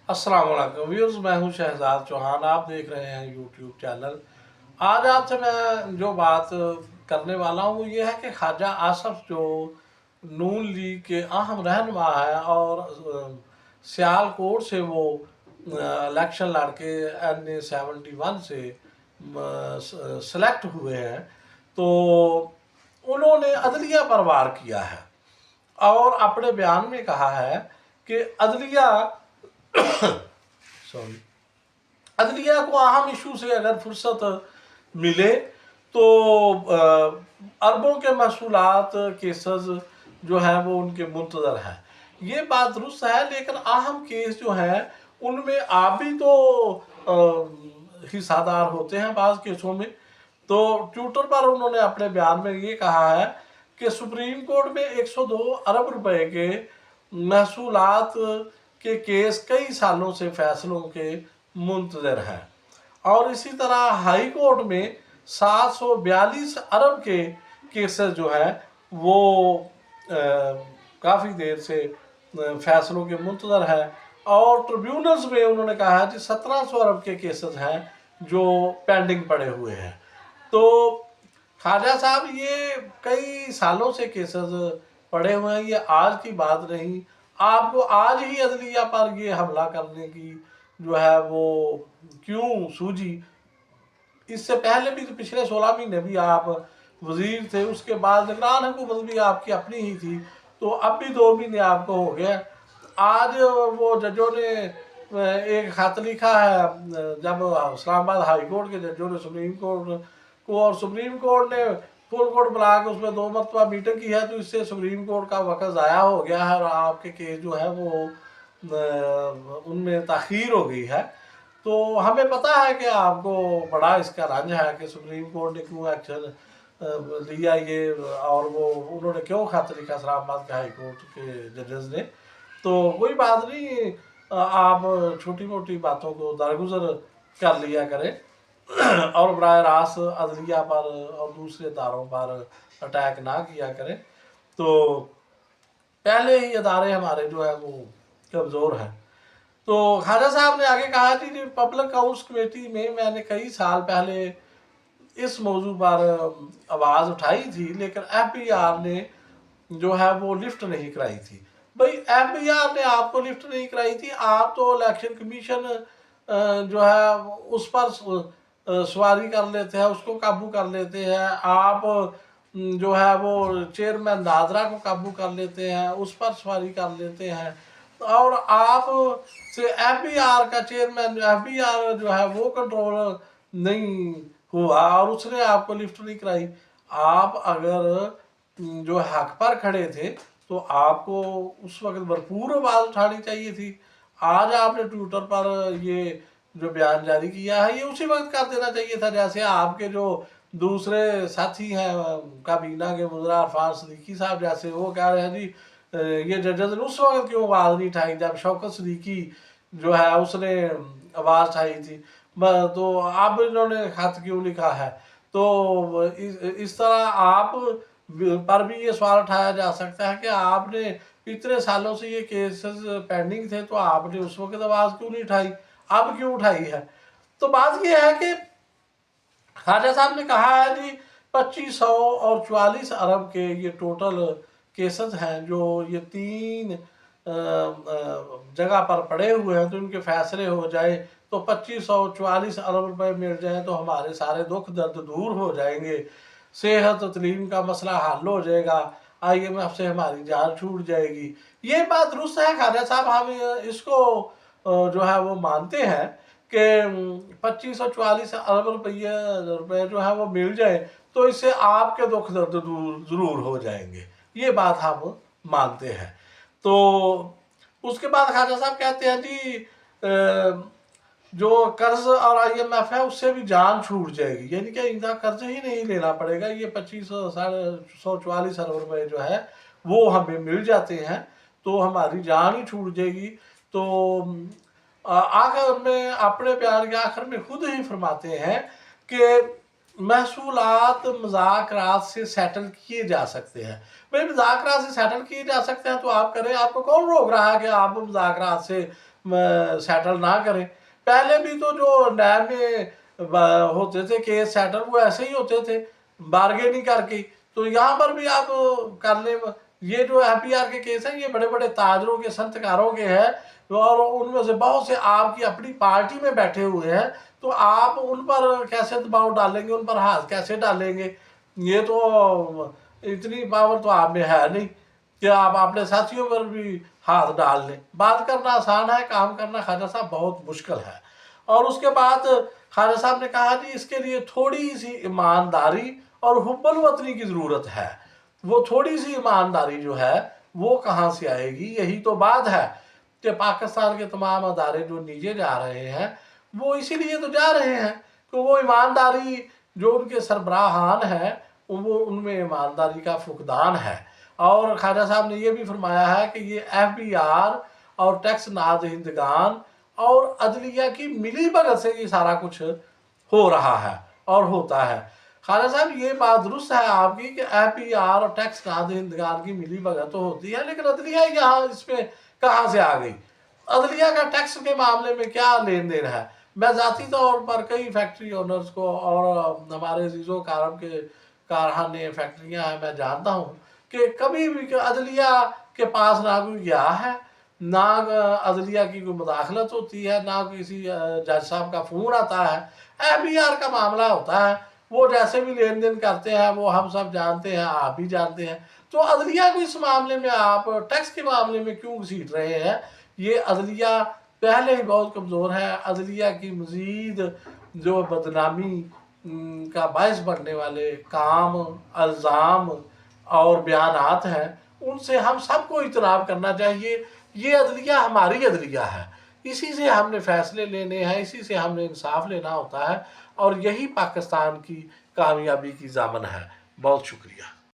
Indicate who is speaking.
Speaker 1: अस्सलाम वालेकुम व्यूअर्स, मैं हूं शहजाद चौहान। आप देख रहे हैं यूट्यूब चैनल। आज आपसे मैं जो बात करने वाला हूं वो ये है कि ख्वाजा आसफ जो नून लीग के अहम रहनुमा है और सियालकोट से वो इलेक्शन लड़के NA-71 से सेलेक्ट हुए हैं, तो उन्होंने अदलिया पर वार किया है और अपने बयान में कहा है कि अदलिया सॉरी अदलिया को अहम इशू से अगर फुर्सत मिले तो अरबों के महसूलात केसेस जो है वो उनके मुंतजर हैं। ये बात दुरुस्त है, लेकिन अहम केस जो है उनमें आप भी तो हिस्सादार होते हैं बाज़ केसों में। तो ट्विटर पर उन्होंने अपने बयान में ये कहा है कि सुप्रीम कोर्ट में 102 अरब रुपए के महसूलात के केस कई सालों से फैसलों के मुंतजर हैं, और इसी तरह हाई कोर्ट में 742 अरब के केसेस जो हैं वो काफ़ी देर से फैसलों के मुंतजर हैं, और ट्रिब्यूनल्स में उन्होंने कहा है कि 1700 अरब के केसेस हैं जो पेंडिंग पड़े हुए हैं। तो ख्वाजा साहब, ये कई सालों से केसेस पड़े हुए हैं, ये आज की बात नहीं। आपको आज ही अदलिया पर ये हमला करने की जो है वो क्यों सूझी? इससे पहले भी तो पिछले 16 महीने भी आप वजीर थे, उसके बाद निगरान हुकूमत भी आपकी अपनी ही थी, तो अब भी 2 महीने आपको हो गया। आज वो जजों ने एक खत लिखा है, जब इस्लामाबाद हाई कोर्ट के जजों ने सुप्रीम कोर्ट को, और सुप्रीम कोर्ट ने फुल कोर्ट बुला के उसमें 2 मरतबा मीटिंग की है, तो इससे सुप्रीम कोर्ट का वक्त ज़ाया हो गया है और आपके केस जो है वो उनमें ताख़ीर हो गई है। तो हमें पता है कि आपको बड़ा इसका रंज है कि सुप्रीम कोर्ट ने क्यों एक्शन लिया ये, और वो उन्होंने क्यों खत लिखा इस्लामाबाद के हाई कोर्ट के जजेस ने। तो कोई बात नहीं, आप छोटी मोटी बातों को दरगुजर कर लिया करें और बराह रास्त अदलिया पर और दूसरे इदारों पर अटैक ना किया करें। तो पहले ही इदारे हमारे जो है वो कमज़ोर हैं। तो ख्वाजा साहब ने आगे कहा कि पब्लिक अकाउंट्स कमेटी में मैंने कई साल पहले इस मौजू पर आवाज़ उठाई थी, लेकिन FBR ने जो है वो लिफ्ट नहीं कराई थी। भाई, FBR ने आपको लिफ्ट नहीं कराई थी, आप तो इलेक्शन कमीशन जो है उस पर सवारी कर लेते हैं, उसको काबू कर लेते हैं। आप जो है वो चेयरमैन दादरा को काबू कर लेते हैं, उस पर सवारी कर लेते हैं, और आप से FBR का चेयरमैन FBR जो है वो कंट्रोल नहीं हुआ और उसने आपको लिफ्ट नहीं कराई। आप अगर जो हक पर खड़े थे तो आपको उस वक्त भरपूर आवाज़ उठानी चाहिए थी। आज आपने ट्विटर पर ये जो बयान जारी किया है ये उसी वक्त कर देना चाहिए था, जैसे आपके जो दूसरे साथी हैं काबीना के वज़ीर अरफान सदीकी साहब, जैसे वो कह रहे हैं जी ये जजेस ने उस वक्त क्यों आवाज़ नहीं उठाई जब शौकत सदीकी जो है उसने आवाज़ उठाई थी। तो अब इन्होंने खत क्यों लिखा है? तो इस तरह आप पर भी ये सवाल उठाया जा सकता है कि आपने इतने सालों से ये केसेस पेंडिंग थे, तो आपने उस वक्त आवाज़ क्यों नहीं उठाई, अब क्यों उठाई है? तो बात ये है कि ख्वाजा साहब ने कहा है जी 2500 और 44 अरब के ये टोटल केसेस हैं जो ये 3 जगह पर पड़े हुए हैं, तो इनके फैसले हो जाए तो 2544 अरब रुपए मिल जाए तो हमारे सारे दुख दर्द दूर हो जाएंगे, सेहत तलीम का मसला हल हो जाएगा, IMF से हमारी जान छूट जाएगी। ये बात दुरुस्त है ख्वाजा साहब, हम इसको जो है वो मानते हैं कि 2544 अरब रुपये जो है वो मिल जाए तो इससे आपके दुख दर्द दूर ज़रूर हो जाएंगे, ये बात हम मानते हैं। तो उसके बाद ख्वाजा साहब कहते हैं जी जो कर्ज और IMF है उससे भी जान छूट जाएगी, यानी कि इनका कर्ज ही नहीं लेना पड़ेगा। ये 2544 अरब रुपये जो है वो हमें मिल जाते हैं तो हमारी जान ही छूट जाएगी। तो आखिर में अपने बयान के आखिर में खुद ही फरमाते हैं कि महसूलात मज़ाकरात से सेटल किए जा सकते हैं। भाई, मज़ाकरात से सेटल किए जा सकते हैं तो आप करें, आपको कौन रोक रहा है कि आप मज़ाकरात से सेटल ना करें। पहले भी तो जो नैब में होते थे केस सेटल, वो ऐसे ही होते थे बार्गेनिंग करके। तो यहाँ पर भी आप कर ले। ये जो FBR के केस हैं ये बड़े बड़े ताजरों के, संतकारों के हैं, और उनमें से बहुत से आपकी अपनी पार्टी में बैठे हुए हैं। तो आप उन पर कैसे दबाव डालेंगे, उन पर हाथ कैसे डालेंगे? ये तो इतनी पावर तो आप में है नहीं कि आप अपने साथियों पर भी हाथ डाल लें। बात करना आसान है, काम करना ख्वाजा साहब बहुत मुश्किल है। और उसके बाद ख्वाजा साहब ने कहा जी इसके लिए थोड़ी सी ईमानदारी और हुब्बुल वतनी की ज़रूरत है। वो थोड़ी सी ईमानदारी जो है वो कहाँ से आएगी? यही तो बात है कि पाकिस्तान के तमाम अदारे जो नीचे जा रहे हैं वो इसीलिए तो जा रहे हैं कि वो ईमानदारी जो उनके सरबराहान हैं वो उनमें ईमानदारी का फुकदान है। और ख्वाजा साहब ने ये भी फरमाया है कि ये FBR और टैक्स नादहिंदगान और अदलिया की मिली भगत से ये सारा कुछ हो रहा है और होता है। ख्वाजा साहब ये बात दुरुस्त है आपकी कि FBR और टैक्स नादहिंदगान की मिली भगत तो होती है, लेकिन अदलिया यहाँ इसमें कहाँ से आ गई? अदलिया का टैक्स के मामले में क्या लेन देन है? मैं ज़ाती तौर पर कई फैक्ट्री ओनर्स को और हमारे अजीज़ो कारम के कारखाने फैक्ट्रियाँ हैं, मैं जानता हूँ कि कभी भी अदलिया के पास ना कोई गया है, ना अदलिया की कोई मुदाखलत होती है, ना किसी जज साहब का फ़ोन आता है। FBR का मामला होता है, वो जैसे भी लेन देन करते हैं वो हम सब जानते हैं, आप भी जानते हैं। तो अदलिया को इस मामले में आप टैक्स के मामले में क्यों घसीट रहे हैं? ये अदलिया पहले ही बहुत कमज़ोर है। अदलिया की मज़ीद जो बदनामी का बायस बनने वाले काम, इल्ज़ाम और बयानात हैं उनसे हम सबको इजतनाब करना चाहिए। ये अदलिया हमारी अदलिया है, इसी से हमने फ़ैसले लेने हैं, इसी से हमने इंसाफ लेना होता है, और यही पाकिस्तान की कामयाबी की ज़ामन है। बहुत शुक्रिया।